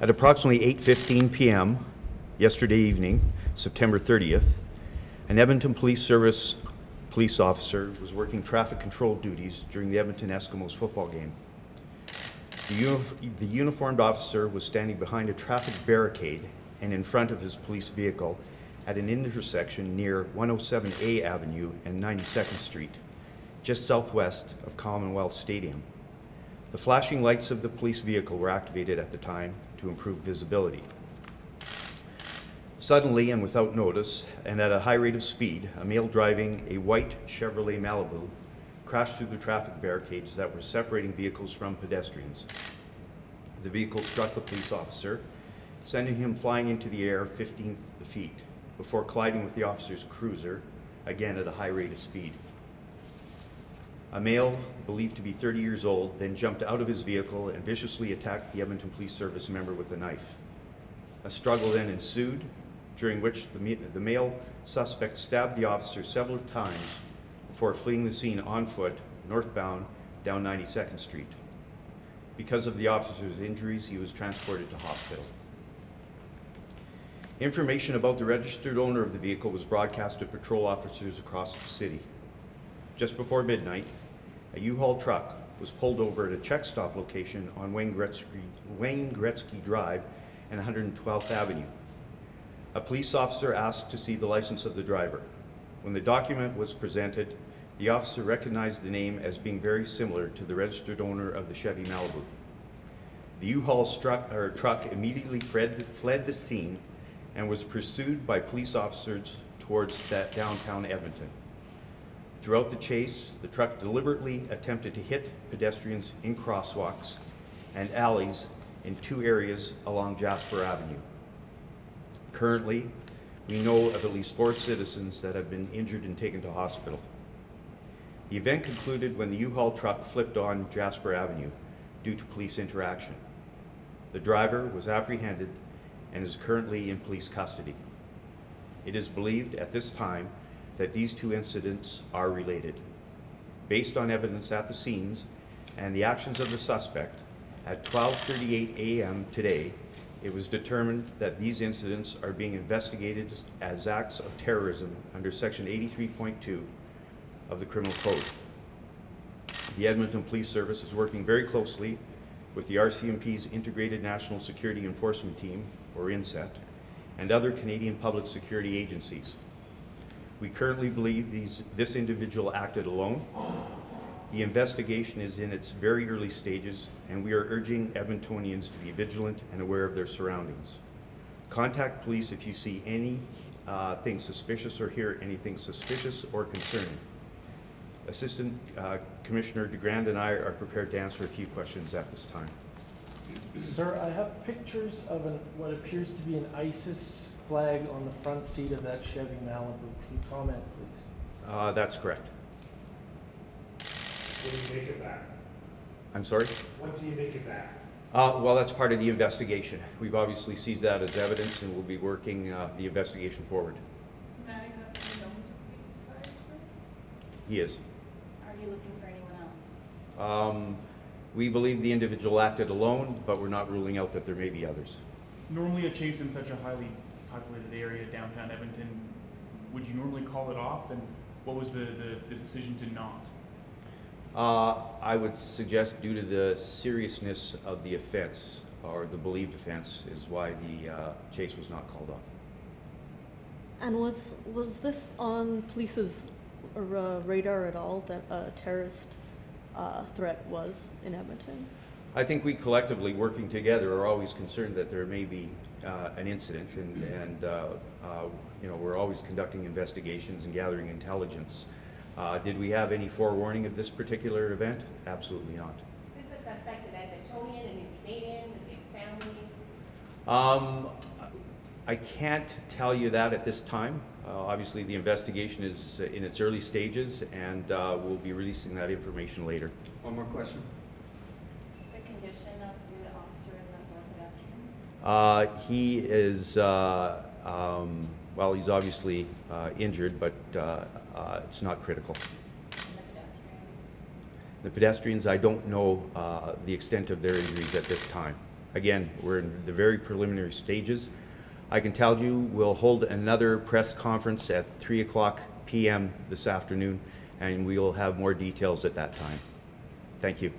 At approximately 8:15 p.m. yesterday evening, September 30th, an Edmonton Police Service police officer was working traffic control duties during the Edmonton Eskimos football game. The uniformed officer was standing behind a traffic barricade and in front of his police vehicle at an intersection near 107A Avenue and 92nd Street, just southwest of Commonwealth Stadium. The flashing lights of the police vehicle were activated at the time to improve visibility. Suddenly and without notice, and at a high rate of speed, a male driving a white Chevrolet Malibu crashed through the traffic barricades that were separating vehicles from pedestrians. The vehicle struck the police officer, sending him flying into the air 15 feet before colliding with the officer's cruiser, again at a high rate of speed. A male, believed to be 30 years old, then jumped out of his vehicle and viciously attacked the Edmonton Police Service member with a knife. A struggle then ensued, during which the male suspect stabbed the officer several times before fleeing the scene on foot, northbound, down 92nd Street. Because of the officer's injuries, he was transported to hospital. Information about the registered owner of the vehicle was broadcast to patrol officers across the city. Just before midnight, a U-Haul truck was pulled over at a check stop location on Wayne Gretzky Drive and 112th Avenue. A police officer asked to see the license of the driver. When the document was presented, the officer recognized the name as being very similar to the registered owner of the Chevy Malibu. The U-Haul truck immediately fled the scene and was pursued by police officers towards downtown Edmonton. Throughout the chase, the truck deliberately attempted to hit pedestrians in crosswalks and alleys in two areas along Jasper Avenue. Currently, we know of at least 4 citizens that have been injured and taken to hospital. The event concluded when the U-Haul truck flipped on Jasper Avenue due to police interaction. The driver was apprehended and is currently in police custody. It is believed at this time that these 2 incidents are related. Based on evidence at the scenes and the actions of the suspect, at 12:38 a.m. today, it was determined that these incidents are being investigated as acts of terrorism under Section 83.2 of the Criminal Code. The Edmonton Police Service is working very closely with the RCMP's Integrated National Security Enforcement Team, or INSET, and other Canadian public security agencies. We currently believe this individual acted alone. The investigation is in its very early stages, and we are urging Edmontonians to be vigilant and aware of their surroundings. Contact police if you see anything suspicious or hear anything suspicious or concerning. Assistant Commissioner DeGrand and I are prepared to answer a few questions at this time. Sir, I have pictures of what appears to be an ISIS flag on the front seat of that Chevy Malibu. Can you comment, please? That's correct. What do you make of that? I'm sorry? What do you make of that? Well, that's part of the investigation. We've obviously seized that as evidence, and we'll be working the investigation forward. Is the man in custody known to police by any chance? He is. Are you looking for anyone else? We believe the individual acted alone, but we're not ruling out that there may be others. Normally a chase in such a highly populated area, downtown Edmonton, would you normally call it off? And what was the decision to not? I would suggest due to the seriousness of the offense, or the believed offense, is why the chase was not called off. And was this on police's radar at all, that a terrorist threat was in Edmonton? I think we collectively, working together, are always concerned that there may be an incident, and you know, we're always conducting investigations and gathering intelligence. Did we have any forewarning of this particular event? Absolutely not. Is this a suspect an Edmontonian, a new Canadian? Is he a family? I can't tell you that at this time. Obviously, the investigation is in its early stages, and we'll be releasing that information later. One more question. The condition of the officer and the 4 pedestrians? He is, well, he's obviously injured, but it's not critical. And the pedestrians? The pedestrians, I don't know the extent of their injuries at this time. Again, we're in the very preliminary stages. I can tell you we'll hold another press conference at 3:00 p.m. this afternoon, and we will have more details at that time. Thank you.